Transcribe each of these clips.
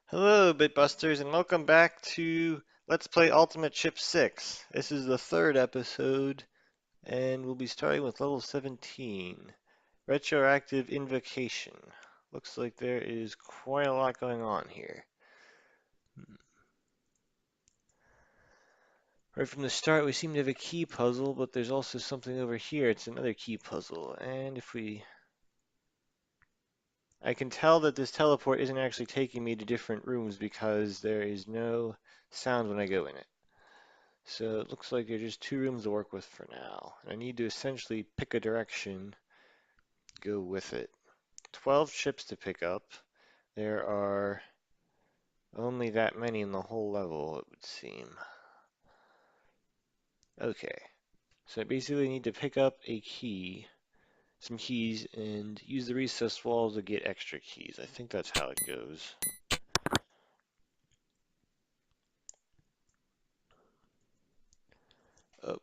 Hello, Bitbusters, and welcome back to Let's Play Ultimate Chip 6. This is the third episode, and we'll be starting with level 17, Retroactive Invocation. Looks like there is quite a lot going on here. Right from the start, we seem to have a key puzzle, but there's also something over here. It's another key puzzle, and I can tell that this teleport isn't actually taking me to different rooms because there is no sound when I go in it. So it looks like there's just two rooms to work with for now. And I need to essentially pick a direction, go with it. 12 chips to pick up. There are only that many in the whole level, it would seem. Okay, so I basically need to pick up a key, some keys, and use the recess walls to get extra keys. I think that's how it goes. Oh,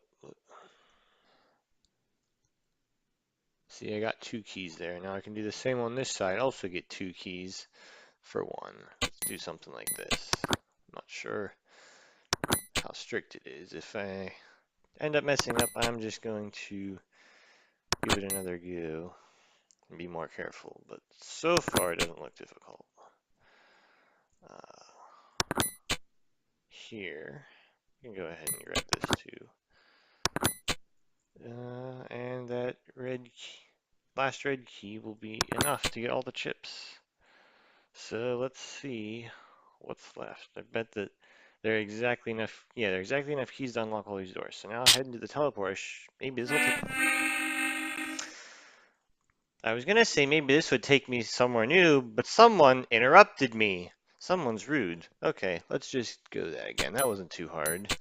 see, I got two keys there. Now I can do the same on this side, also get two keys for one. Let's do something like this. I'm not sure how strict it is. If I end up messing up, I'm just going to give it another go and be more careful. But so far, it doesn't look difficult. Here, you can go ahead and grab this too. And that last red key will be enough to get all the chips. So let's see what's left. I bet that there are exactly enough. Yeah, there are exactly enough keys to unlock all these doors. So now I'll head into the teleport. Maybe this will take. I was gonna say maybe this would take me somewhere new, but someone interrupted me. Someone's rude. Okay, let's just go that again. That wasn't too hard.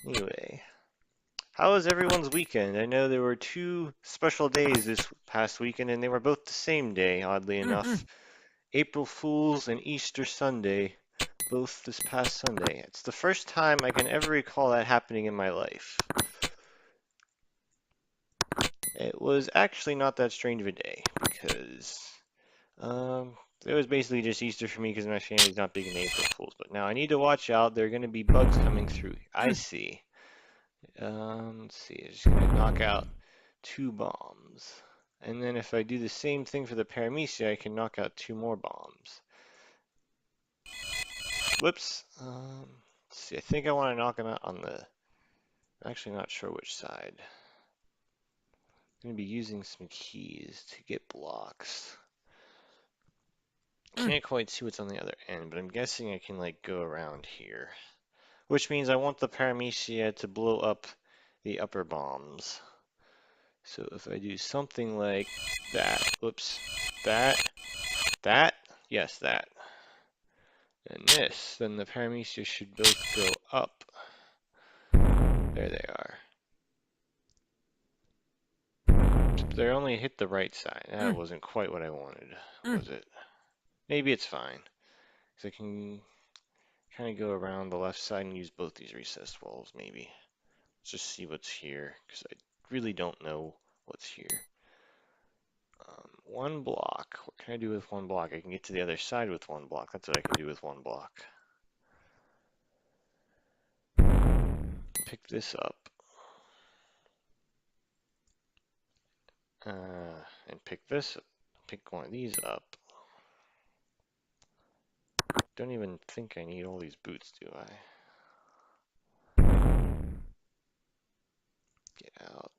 Anyway, how was everyone's weekend? I know there were two special days this past weekend, and they were both the same day, oddly enough. April Fool's and Easter Sunday, both this past Sunday. It's the first time I can ever recall that happening in my life. It was actually not that strange of a day because it was basically just Easter for me because my family's not big in April Fools. But now I need to watch out. There are going to be bugs coming through. I see. Let's see. I'm just going to knock out two bombs. And then if I do the same thing for the paramecia, I can knock out two more bombs. Whoops. Let's see. I think I want to knock them out on the. I'm actually not sure which side. I'm going to be using some keys to get blocks. Can't quite see what's on the other end, but I'm guessing I can like go around here. Which means I want the paramecia to blow up the upper bombs. So if I do something like that, whoops, that, yes, that, and this, then the paramecia should both go up. There they are. They only hit the right side. That wasn't quite what I wanted, was it? Maybe it's fine. Because I can kind of go around the left side and use both these recessed walls, maybe. Let's just see what's here, because I really don't know what's here. One block. What can I do with one block? I can get to the other side with one block. That's what I can do with one block. Pick this up. And pick this up. Pick one of these up. Don't even think I need all these boots, do I? Get out.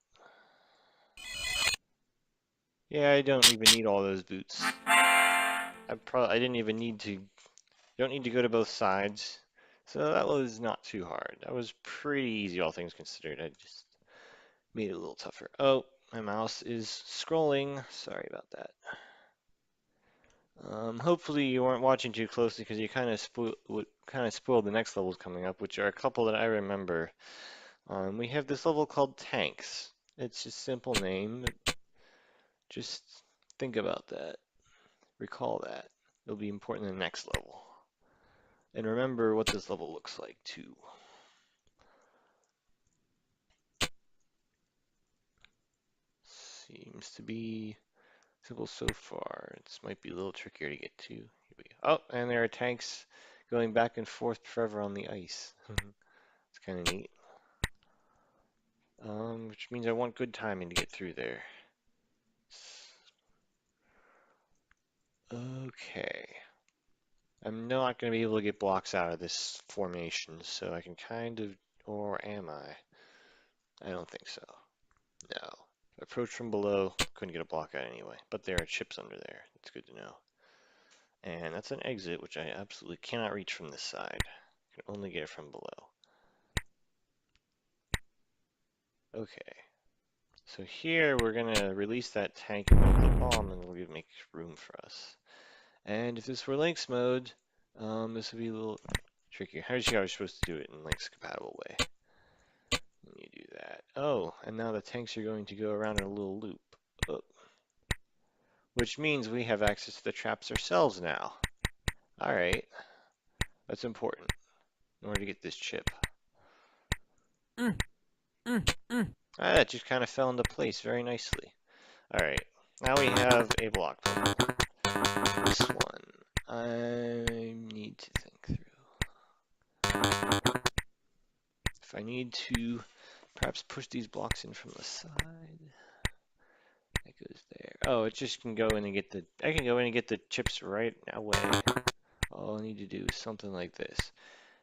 Yeah, I don't even need all those boots. I didn't even need to. Don't need to go to both sides. So that was not too hard. That was pretty easy, all things considered. I just made it a little tougher. Oh, my mouse is scrolling. Sorry about that. Hopefully you weren't watching too closely because you kind of spoiled the next levels coming up, which are a couple that I remember. We have this level called Tanks. It's just a simple name. Just think about that. Recall that. It'll be important in the next level. And remember what this level looks like too. Simple so far. This might be a little trickier to get to. Here we go. Oh, and there are tanks going back and forth forever on the ice. It's kind of neat. Which means I want good timing to get through there. Okay. I'm not going to be able to get blocks out of this formation, so I can kind of, or am I? I don't think so. No. Approach from below, couldn't get a block out anyway, but there are chips under there. That's good to know. And that's an exit, which I absolutely cannot reach from this side. I can only get it from below. Okay. So here we're going to release that tank and build the bomb, and it'll make room for us. And if this were Lynx mode, this would be a little trickier. How are you supposed to do it in Lynx compatible way? When you do that. Oh, and now the tanks are going to go around in a little loop. Oh. Which means we have access to the traps ourselves now. Alright. That's important in order to get this chip. Ah, that just kind of fell into place very nicely. Alright. Now we have a block puzzle. This one, I need to think through. If I need to perhaps push these blocks in from the side. That goes there. Oh, it just can go in and get the, I can go in and get the chips right away. All I need to do is something like this.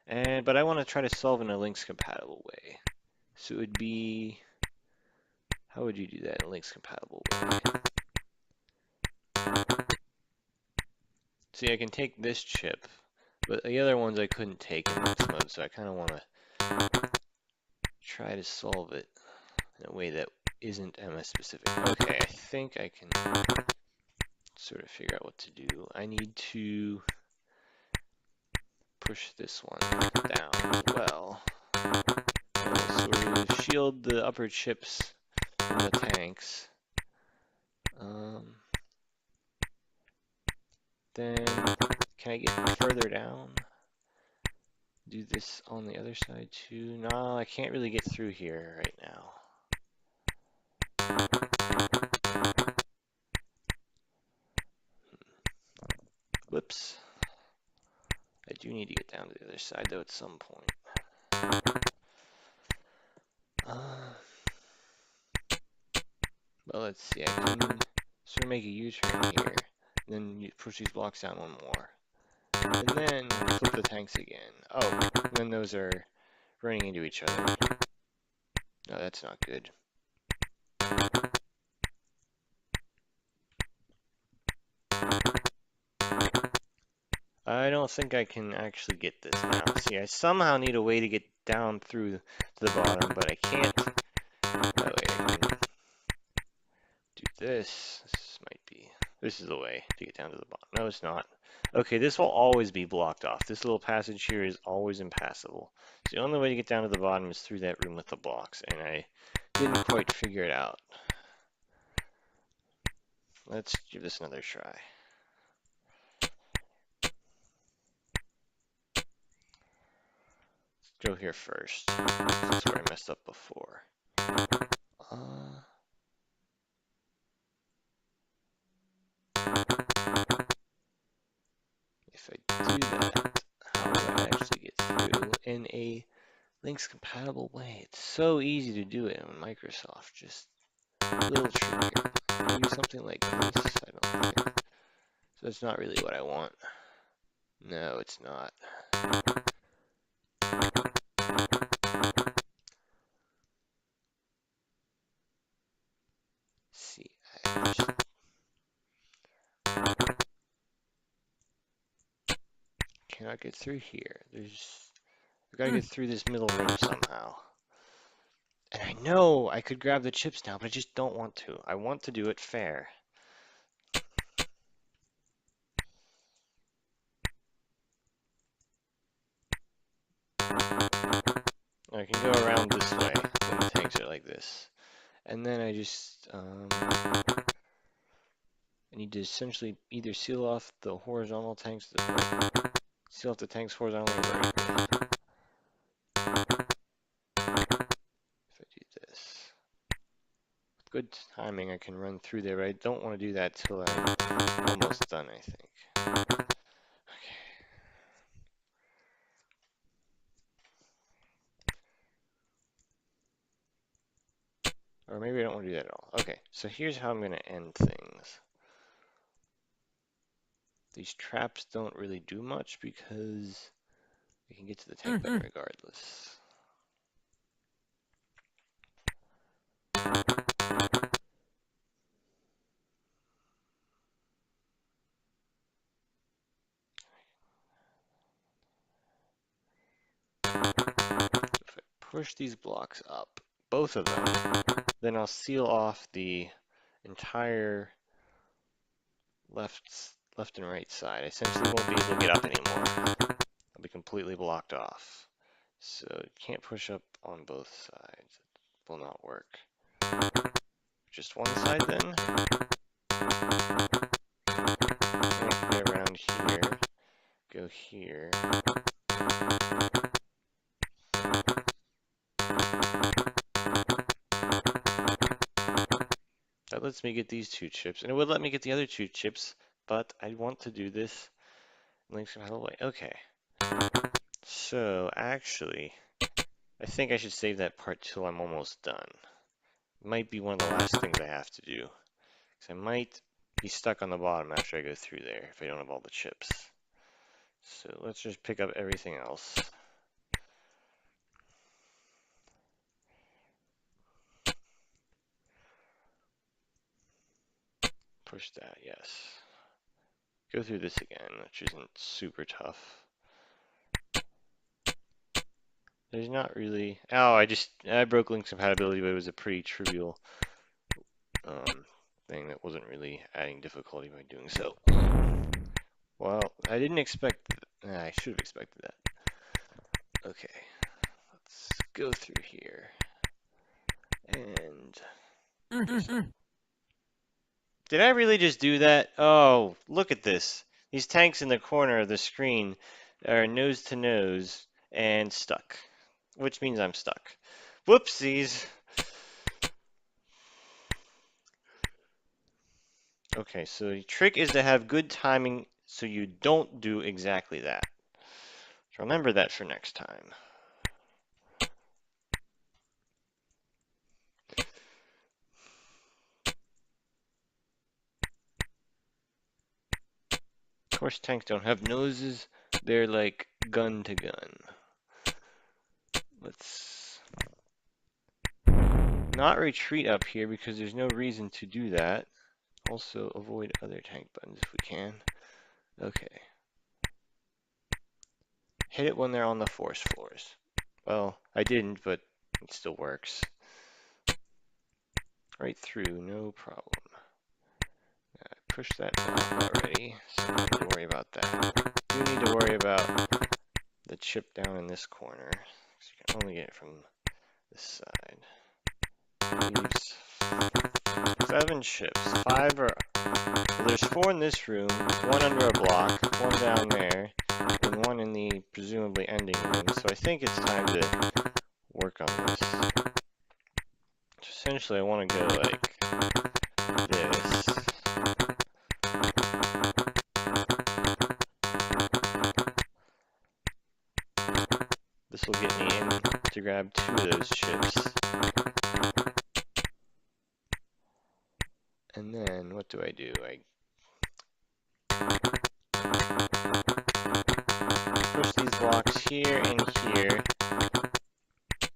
But I want to try to solve in a Lynx compatible way. So it would be, how would you do that in a Lynx compatible way? See, I can take this chip, but the other ones I couldn't take in Lynx mode, so I kind of want to try to solve it in a way that isn't MS specific. Okay, I think I can sort of figure out what to do. I need to push this one down as well. Sort of shield the upper chips from the tanks. Then, can I get further down? Do this on the other side too? No, I can't really get through here right now. Whoops. I do need to get down to the other side though at some point. Well, let's see. I can sort of make a U-turn here. And then you push these blocks down one more. And then flip the tanks again. Oh, and then those are running into each other. No, that's not good. I don't think I can actually get this now. See, I somehow need a way to get down through to the bottom, but I can't. That way I can do this. This is the way to get down to the bottom. No, it's not. Okay, this will always be blocked off. This little passage here is always impassable. So the only way to get down to the bottom is through that room with the blocks, and I didn't quite figure it out. Let's give this another try. Let's go here first. This is where I messed up before. If I do that, how do I actually get through in a Lynx compatible way? It's so easy to do it in Microsoft, just a little trickier. Maybe something like this, I don't think. So it's not really what I want. No, it's not. See, I just cannot get through here. I've got to get through this middle room somehow. And I know I could grab the chips now, but I just don't want to. I want to do it fair. I can go around this way when the tanks are like this. And then I just, I need to essentially either seal off the horizontal tanks, seal off the tanks horizontally or vertically. If I do this, good timing, I can run through there, but I don't want to do that till I'm almost done, I think. Okay. Or maybe I don't want to do that at all. Okay, so here's how I'm going to end things. These traps don't really do much because we can get to the tank button regardless. If I push these blocks up, both of them, then I'll seal off the entire left and right side. I essentially won't be able to get up anymore. I'll be completely blocked off. So you can't push up on both sides. It will not work. Just one side then. And I can get around here, go here. That lets me get these 2 chips, and it would let me get the other 2 chips, but I want to do this in some other way. Okay. So actually, I think I should save that part till I'm almost done. It might be one of the last things I have to do, because I might be stuck on the bottom after I go through there if I don't have all the chips. So let's just pick up everything else. Push that, yes. Go through this again, which isn't super tough. There's not really... Oh, I broke link compatibility, but it was a pretty trivial thing that wasn't really adding difficulty by doing so. Well, I didn't expect... I should have expected that. Okay, let's go through here. And... Did I really just do that? Oh, look at this. These tanks in the corner of the screen are nose to nose and stuck, which means I'm stuck. Whoopsies. Okay, so the trick is to have good timing so you don't do exactly that. So remember that for next time. Of course, tanks don't have noses. They're like gun to gun. Let's not retreat up here because there's no reason to do that. Also, avoid other tank buttons if we can. Okay. Hit it when they're on the force floors. Well, I didn't, but it still works. Right through, no problem. I pushed that block already, so I don't need to worry about that. I do need to worry about the chip down in this corner, because you can only get it from this side. Leaves 7 chips. 5 are... Well, there's 4 in this room, 1 under a block, 1 down there, and 1 in the presumably ending room, so I think it's time to work on this. Essentially, I want to go like this. This will get me in to grab 2 of those chips. And then, what do? I push these blocks here and here,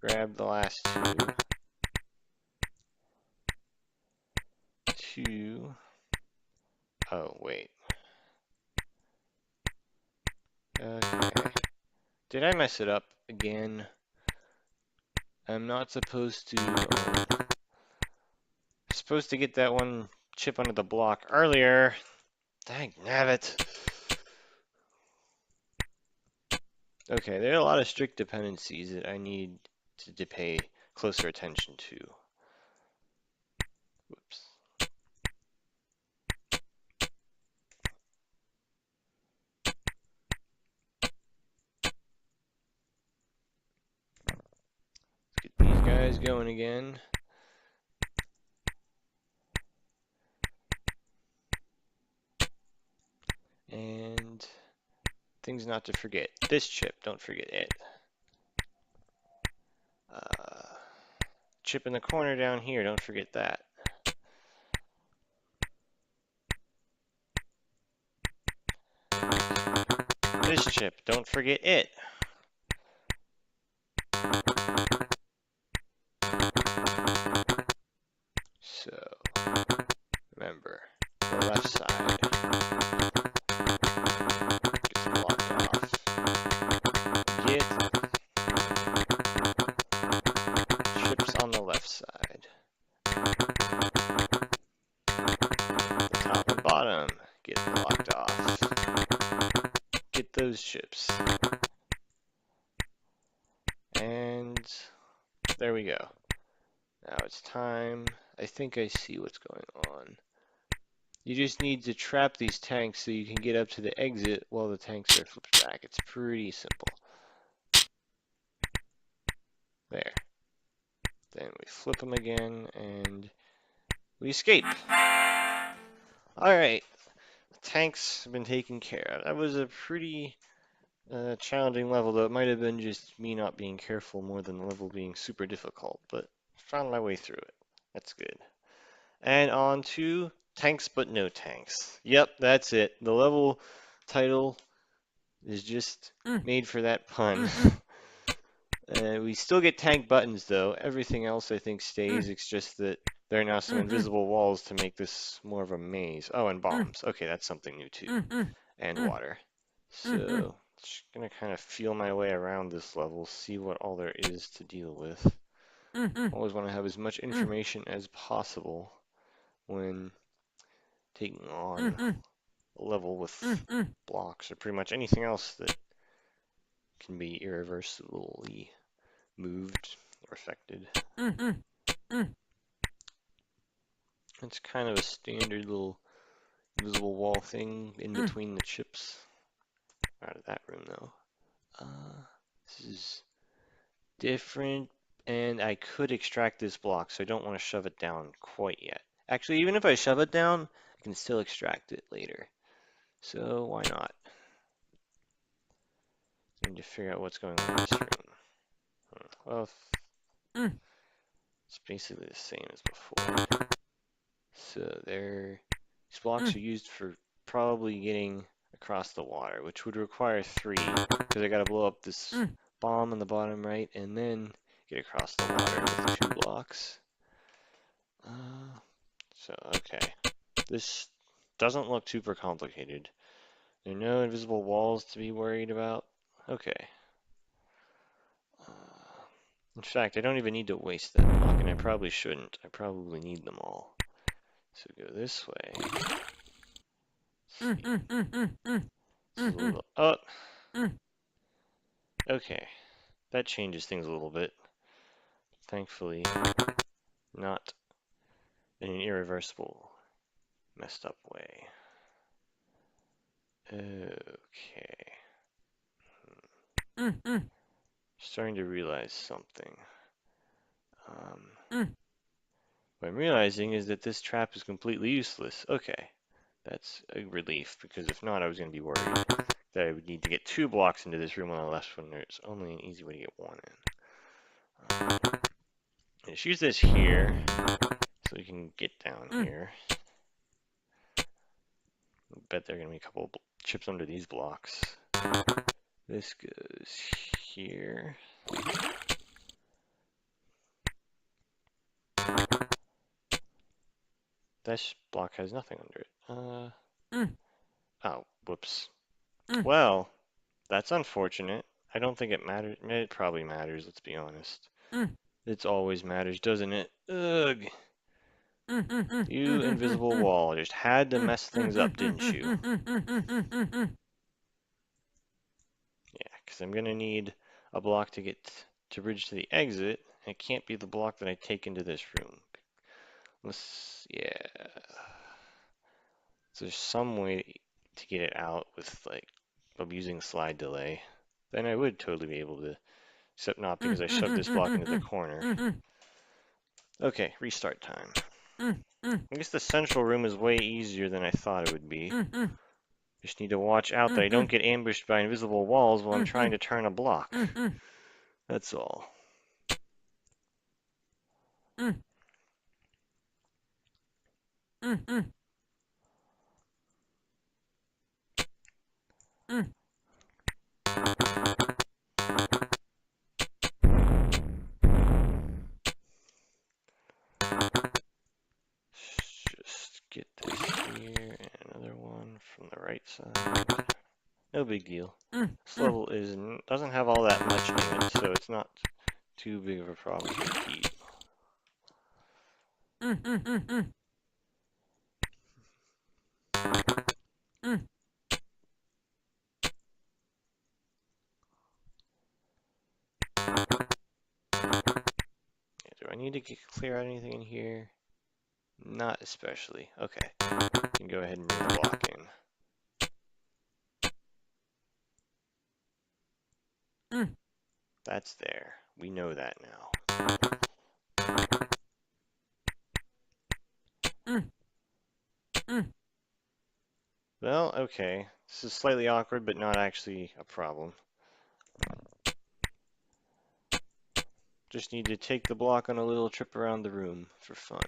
grab the last 2. Oh, wait. Okay. Did I mess it up again? I'm not supposed to... supposed to get that 1 chip under the block earlier. Dang nabbit. Okay, there are a lot of strict dependencies that I need to pay closer attention to. Whoops. Let's get these guys going again. And things not to forget. This chip, don't forget it. Chip in the corner down here, don't forget that. This chip, don't forget it. So, remember, the left side gets blocked off. Get chips on the left side. The top and bottom get blocked off. Get those chips. And there we go. Now it's time. I think I see what's going on. You just need to trap these tanks so you can get up to the exit while the tanks are flipped back. It's pretty simple. There. Then we flip them again and we escape. Alright. Tanks have been taken care of. That was a pretty challenging level, though it might have been just me not being careful more than the level being super difficult, but found my way through it. That's good. And on to tanks but no tanks. Yep, that's it. The level title is just made for that pun. We still get tank buttons though. Everything else I think stays. It's just that there are now some invisible walls to make this more of a maze. Oh, and bombs. Okay, that's something new too. And water. So, just gonna kind of feel my way around this level, see what all there is to deal with. Always want to have as much information as possible when taking on a level with blocks or pretty much anything else that can be irreversibly moved or affected. It's kind of a standard little invisible wall thing in between the chips. Out of that room though. This is different, and I could extract this block, so I don't want to shove it down quite yet. Actually, even if I shove it down, I can still extract it later. So why not? I need to figure out what's going on in this room. Well, it's basically the same as before. So these blocks are used for probably getting across the water, which would require 3, because I gotta blow up this bomb on the bottom right, and then get across the water with 2 blocks. So, okay. This doesn't look super complicated. There are no invisible walls to be worried about. Okay. In fact, I don't even need to waste that block, and I probably shouldn't. I probably need them all. So go this way. This is a little up. Okay. That changes things a little bit. Thankfully, not in an irreversible, messed up way. Okay. Starting to realize something. What I'm realizing is that this trap is completely useless. Okay. That's a relief, because if not, I was going to be worried that I would need to get 2 blocks into this room on the left when there's only an easy way to get 1 in. Let's use this here, so we can get down here. I bet there are going to be a couple of chips under these blocks. This goes here. This block has nothing under it. Oh, whoops. Well, that's unfortunate. I don't think it matters. It probably matters, let's be honest. It always matters, doesn't it? Ugh. You invisible wall just had to mess things up, didn't you? Yeah, because I'm going to need a block to get to bridge to the exit. It can't be the block that I take into this room. Yeah. So there's some way to get it out with, like, abusing slide delay. Then I would totally be able to, except not because I shoved this block into the corner. Okay, restart time. I guess the central room is way easier than I thought it would be. Just need to watch out that I don't get ambushed by invisible walls while I'm trying to turn a block. That's all. Just get this here and another one from the right side. No big deal. This level doesn't have all that much in it, so it's not too big of a problem to repeat. Do I need to clear out anything in here? Not especially. Okay. Can go ahead and bring the block in. That's there. We know that now. Well, okay. This is slightly awkward, but not actually a problem. Just need to take the block on a little trip around the room for fun.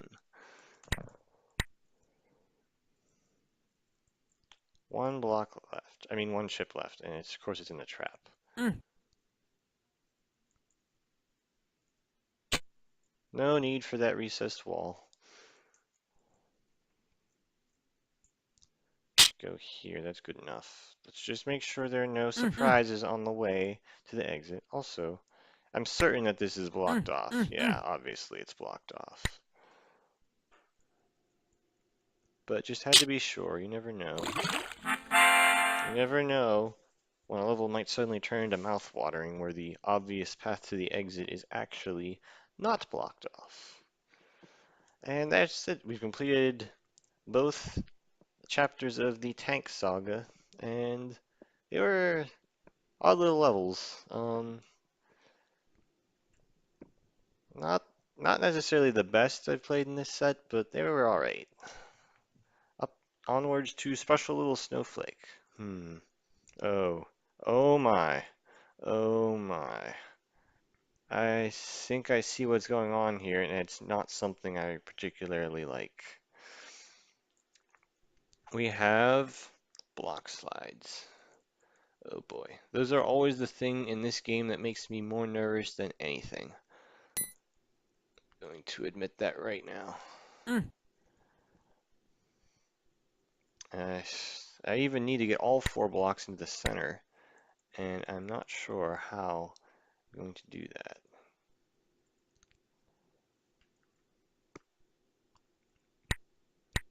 One block left. I mean, one chip left, and of course it's in the trap. No need for that recessed wall. Go here, that's good enough. Let's just make sure there are no surprises on the way to the exit. Also, I'm certain that this is blocked off. Yeah, obviously it's blocked off. But just had to be sure, you never know. You never know when a level might suddenly turn into mouth-watering where the obvious path to the exit is actually not blocked off. And that's it. We've completed both chapters of the Tank Saga, and they were odd little levels. Not not necessarily the best I've played in this set, but they were alright. Up onwards to Special Little Snowflake. Oh. Oh my. Oh my. I think I see what's going on here, and it's not something I particularly like. We have block slides. Oh boy. Those are always the thing in this game that makes me more nervous than anything. I'm going to admit that right now. I even need to get all 4 blocks into the center, and I'm not sure how I'm going to do that.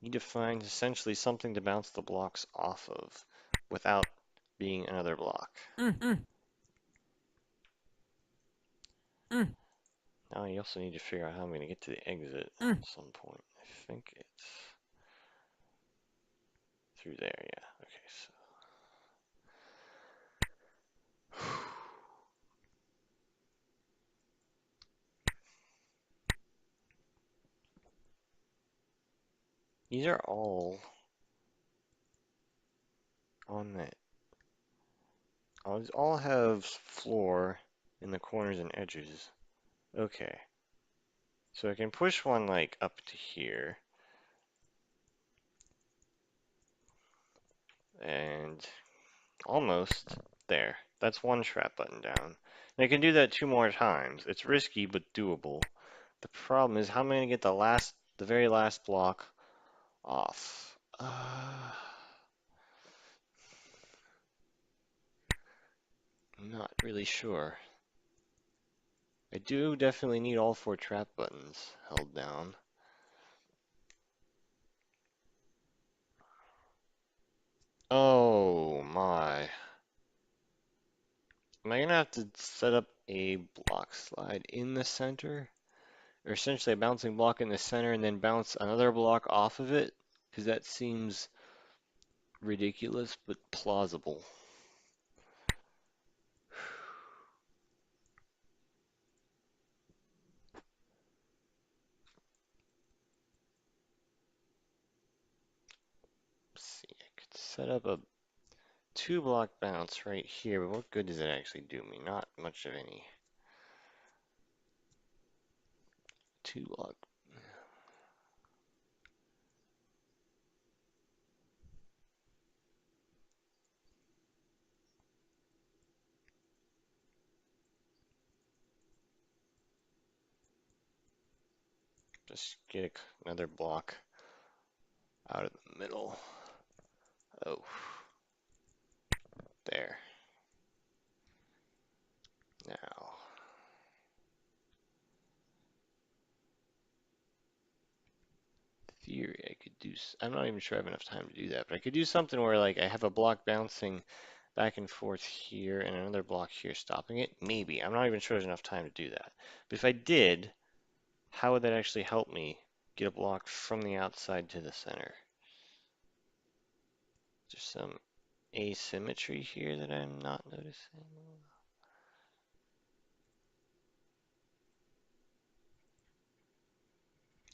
Need to find essentially something to bounce the blocks off of without being another block. Now you also need to figure out how I'm going to get to the exit at some point. I think it's through there, yeah. Okay, so. These are all on that. All have floor in the corners and edges. Okay. So I can push one like up to here. And almost there. That's one trap button down. And I can do that 2 more times. It's risky, but doable. The problem is how am I going to get the very last block off? I'm not really sure. I do definitely need all 4 trap buttons held down. Oh my. Am I gonna have to set up a block slide in the center? Or essentially a bouncing block in the center and then bounce another block off of it? Because that seems ridiculous, but plausible. Let's see, I could set up a two block bounce right here, but what good does it actually do me? Not much of any. Two block. Just get another block out of the middle. Oh, there. Now, theory, I could do. I'm not even sure I have enough time to do that, but I could do something where like I have a block bouncing back and forth here and another block here stopping it. Maybe. I'm not even sure there's enough time to do that. But if I did, how would that actually help me get a block from the outside to the center? There's some asymmetry here that I'm not noticing.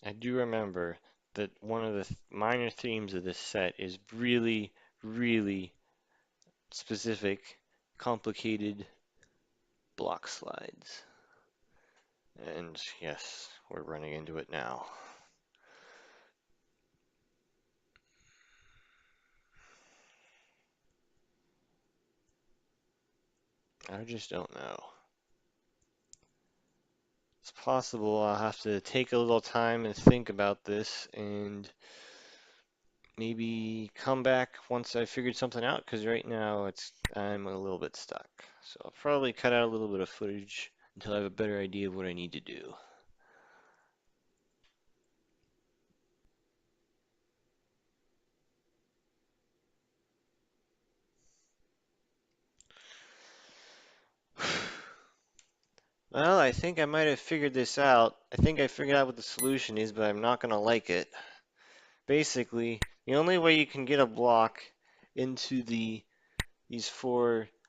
I do remember that one of the minor themes of this set is really, really specific, complicated block slides. And yes, we're running into it now. I just don't know. It's possible I'll have to take a little time and think about this and maybe come back once I figured something out, because right now I'm a little bit stuck. So I'll probably cut out a little bit of footage until I have a better idea of what I need to do. Well, I think I might have figured this out. I think I figured out what the solution is, but I'm not going to like it. Basically, the only way you can get a block into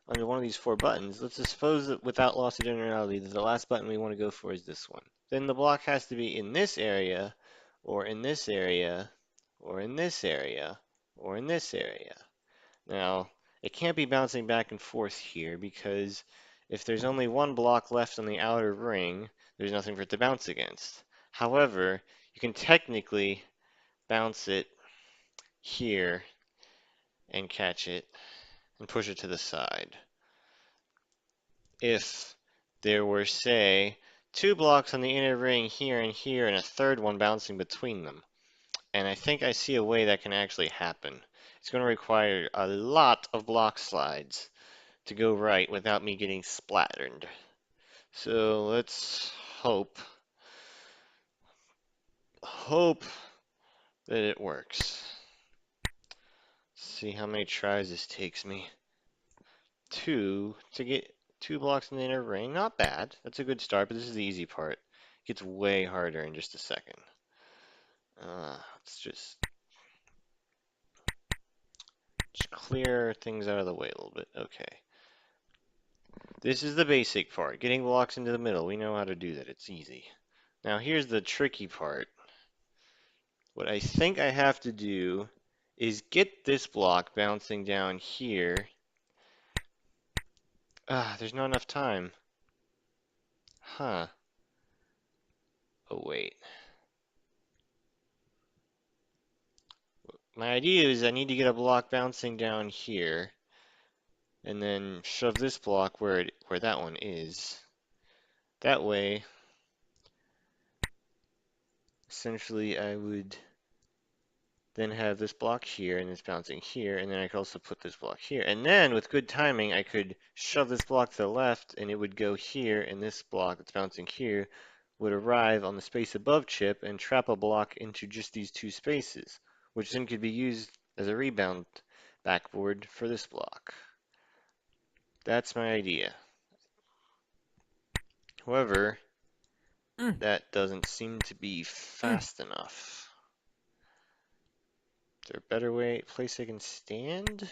under one of these four buttons, let's just suppose that without loss of generality that the last button we want to go for is this one. Then the block has to be in this area, or in this area, or in this area, or in this area. Now, it can't be bouncing back and forth here because if there's only one block left on the outer ring, there's nothing for it to bounce against. However, you can technically bounce it here and catch it and push it to the side. If there were, say, two blocks on the inner ring here and here and a third one bouncing between them. And I think I see a way that can actually happen. It's going to require a lot of block slides to go right without me getting splattered. So let's hope that it works. See how many tries this takes me. Two to get two blocks in the inner ring. Not bad. That's a good start, but this is the easy part. It gets way harder in just a second. Let's just clear things out of the way a little bit. Okay. This is the basic part. Getting blocks into the middle. We know how to do that. It's easy. Now here's the tricky part. What I think I have to do is get this block bouncing down here. There's not enough time. Huh. Oh, wait. My idea is I need to get a block bouncing down here and then shove this block where that one is. That way, essentially, I would then have this block here and it's bouncing here, and then I could also put this block here. And then, with good timing, I could shove this block to the left and it would go here, and this block that's bouncing here would arrive on the space above chip and trap a block into just these two spaces, which then could be used as a rebound backboard for this block. That's my idea. However, that doesn't seem to be fast enough. Is there a better place I can stand?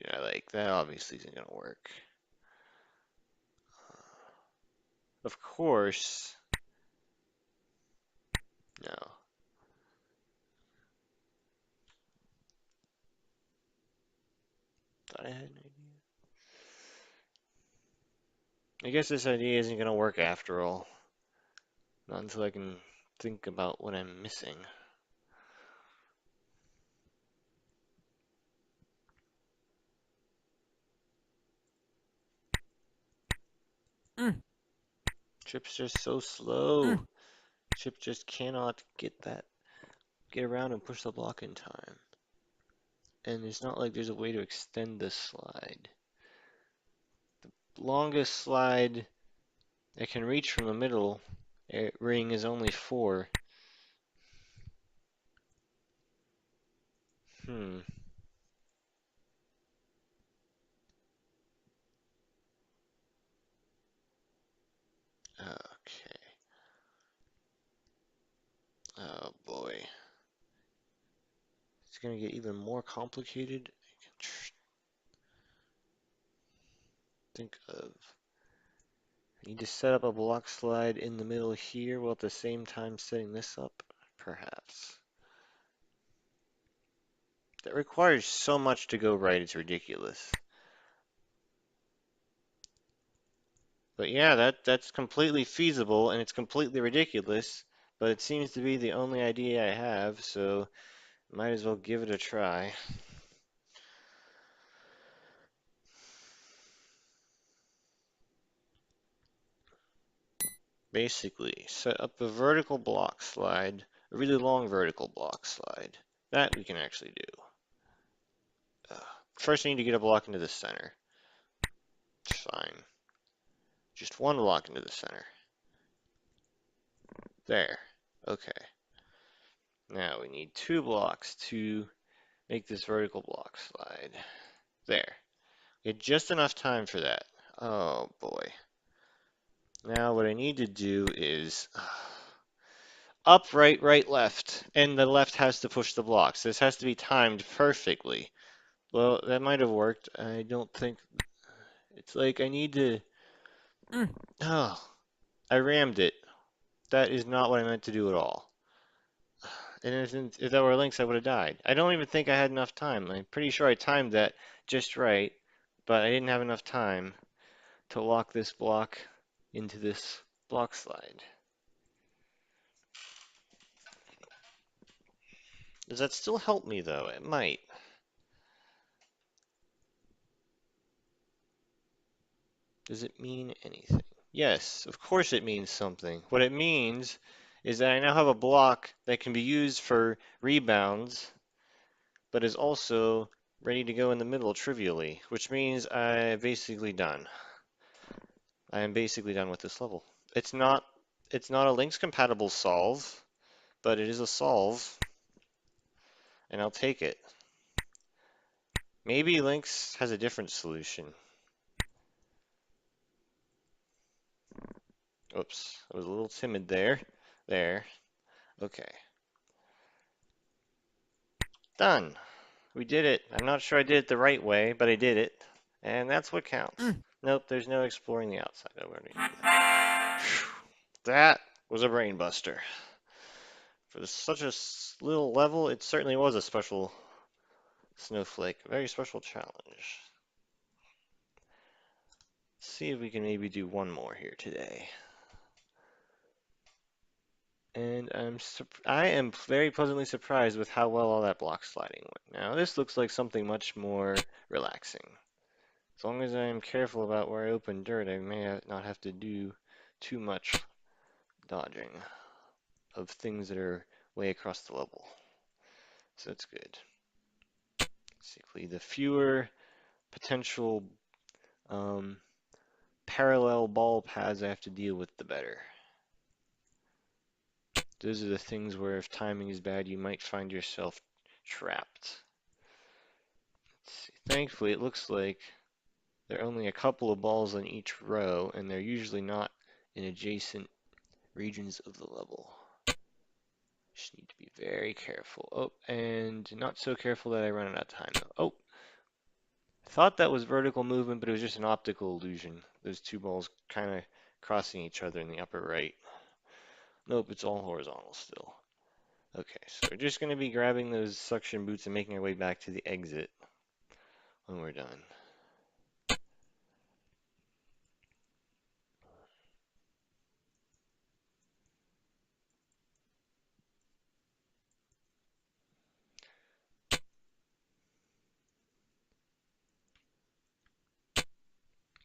Yeah, like that obviously isn't gonna work. Of course, No. Thought I had an idea. I guess this idea isn't gonna work after all. Not until I can think about what I'm missing. Mm, Chip's just so slow. mm, Chip just cannot get around and push the block in time. And it's not like there's a way to extend this slide. Longest slide it can reach from the middle ring is only 4. Hmm. Okay. Oh boy. It's gonna get even more complicated. I can think of. I need to set up a block slide in the middle here while at the same time setting this up. Perhaps. That requires so much to go right, it's ridiculous. But yeah, that's completely feasible and it's completely ridiculous, but it seems to be the only idea I have, so might as well give it a try. Basically, set up a vertical block slide, a really long vertical block slide. That we can actually do. First, I need to get a block into the center. Fine. Just one block into the center. There. Okay. Now we need 2 blocks to make this vertical block slide. There. Get just enough time for that. Oh boy. Now what I need to do is up, right, right, left. And the left has to push the blocks. This has to be timed perfectly. Well, that might have worked. I don't think. It's like I need to. mm. Oh, I rammed it. That is not what I meant to do at all. And if that were links, I would have died. I don't even think I had enough time. I'm pretty sure I timed that just right, but I didn't have enough time to lock this block into this block slide. Does that still help me though? It might. Does it mean anything? Yes, of course it means something. What it means is that I now have a block that can be used for rebounds, but is also ready to go in the middle trivially, which means I'm basically done. I am basically done with this level. It's not a links compatible solve, but it is a solve, and I'll take it. Maybe links has a different solution. Oops, I was a little timid there. There. Okay. Done. We did it. I'm not sure I did it the right way, but I did it. And that's what counts. Mm. Nope, there's no exploring the outside. Oh, we already knew that. That was a brain buster. For such a little level, it certainly was a special snowflake. A very special challenge. Let's see if we can maybe do one more here today. And I am very pleasantly surprised with how well all that block sliding went. Now, this looks like something much more relaxing. As long as I am careful about where I open dirt, I may not have to do too much dodging of things that are way across the level. So that's good. Basically, the fewer potential um, parallel ball paths I have to deal with, the better. Those are the things where if timing is bad, you might find yourself trapped. Thankfully, it looks like there are only a couple of balls in each row, and they're usually not in adjacent regions of the level. Just need to be very careful. Oh, and not so careful that I run out of time, though. Oh, I thought that was vertical movement, but it was just an optical illusion. Those two balls kind of crossing each other in the upper right. Nope, it's all horizontal still. Okay, so we're just going to be grabbing those suction boots and making our way back to the exit when we're done.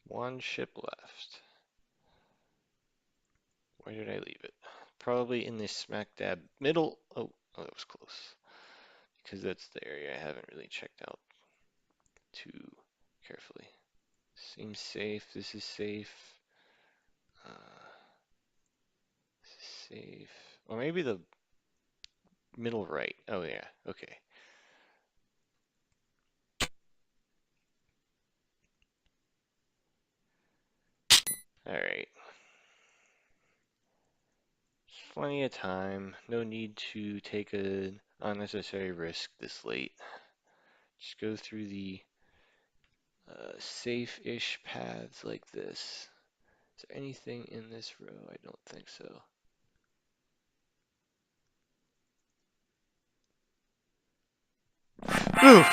One ship left. Where did I leave it? Probably in the smack dab middle. Oh, that was close. Because that's the area I haven't really checked out too carefully. Seems safe. This is safe. Uh, this is safe. Or maybe the middle right. Oh yeah. Okay. All right. Plenty of time. No need to take an unnecessary risk this late. Just go through the safe-ish paths like this. Is there anything in this row? I don't think so. Oof!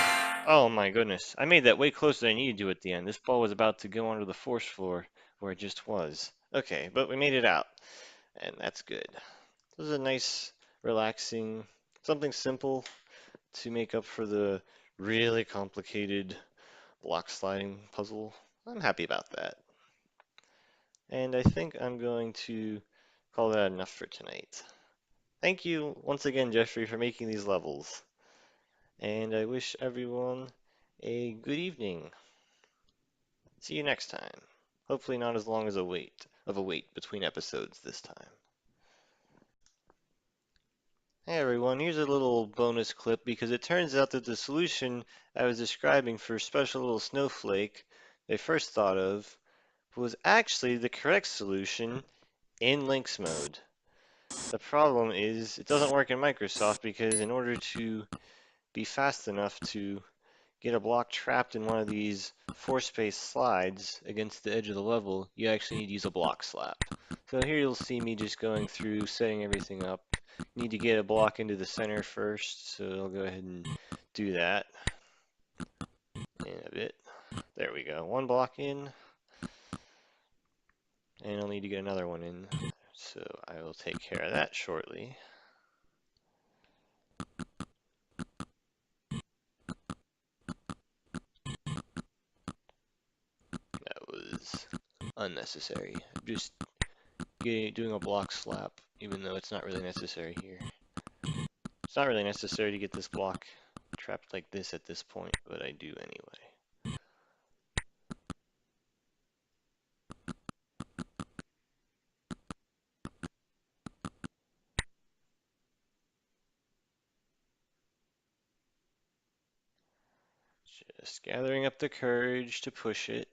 Oh my goodness. I made that way closer than I needed to at the end. This ball was about to go onto the force floor where it just was. Okay, but we made it out, and that's good. This is a nice, relaxing, something simple to make up for the really complicated block sliding puzzle. I'm happy about that. And I think I'm going to call that enough for tonight. Thank you once again, Jeffrey, for making these levels. And I wish everyone a good evening. See you next time. Hopefully not as long as a wait between episodes this time. Hey everyone, here's a little bonus clip because it turns out that the solution I was describing for Special Little Snowflake they first thought of was actually the correct solution in Lynx mode. The problem is it doesn't work in Microsoft because in order to be fast enough to get a block trapped in one of these four-space slides against the edge of the level, you actually need to use a block slap. So here you'll see me just going through, setting everything up. Need to get a block into the center first, so I'll go ahead and do that in a bit. There we go. One block in, and I'll need to get another one in. So I will take care of that shortly. That was unnecessary. Just doing a block slap, even though it's not really necessary here. It's not really necessary to get this block trapped like this at this point, but I do anyway. Just gathering up the courage to push it.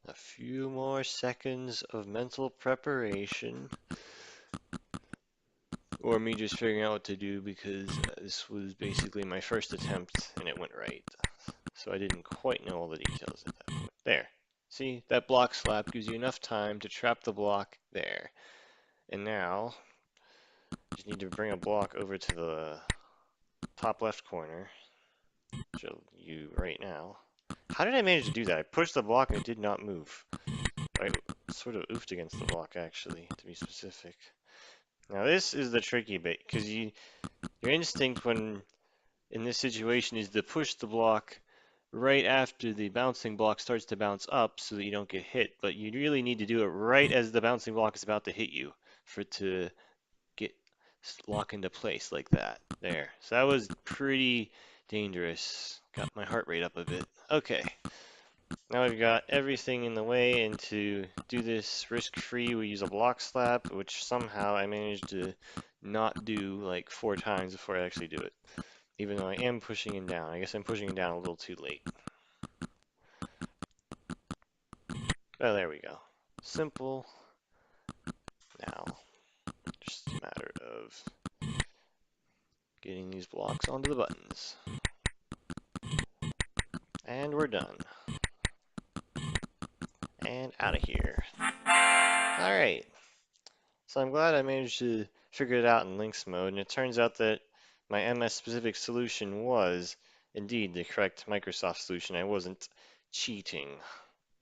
A few more seconds of mental preparation, or me just figuring out what to do because this was basically my first attempt and it went right. So I didn't quite know all the details at that point. There. See, that block slap gives you enough time to trap the block there. And now, just need to bring a block over to the top left corner. Show you right now. How did I manage to do that? I pushed the block and it did not move. I sort of oofed against the block, actually, to be specific. Now this is the tricky bit, because your instinct when in this situation is to push the block right after the bouncing block starts to bounce up so that you don't get hit, but you really need to do it right as the bouncing block is about to hit you for it to get lock into place like that. There. So that was pretty dangerous. Got my heart rate up a bit. Okay. Now we've got everything in the way, and to do this risk-free, we use a block slap, which somehow I managed to not do like 4 times before I actually do it. Even though I am pushing it down. I guess I'm pushing it down a little too late. Oh, there we go. Simple. Now, just a matter of Getting these blocks onto the buttons. And we're done. And out of here. Alright, so I'm glad I managed to figure it out in Lynx mode, and it turns out that my MS-specific solution was indeed the correct Microsoft solution. I wasn't cheating.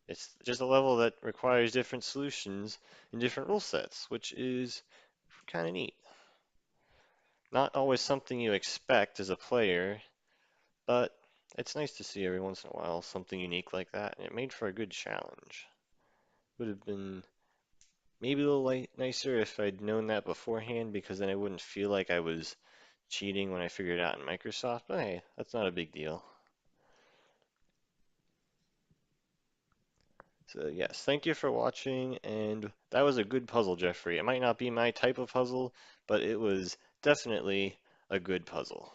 It's just a level that requires different solutions in different rule sets, which is kind of neat. Not always something you expect as a player, but it's nice to see every once in a while something unique like that, and it made for a good challenge. Would have been maybe a little nicer if I'd known that beforehand, because then I wouldn't feel like I was cheating when I figured it out in Microsoft, but hey, that's not a big deal. So yes, thank you for watching, and that was a good puzzle, Jeffrey. It might not be my type of puzzle, but it was definitely a good puzzle.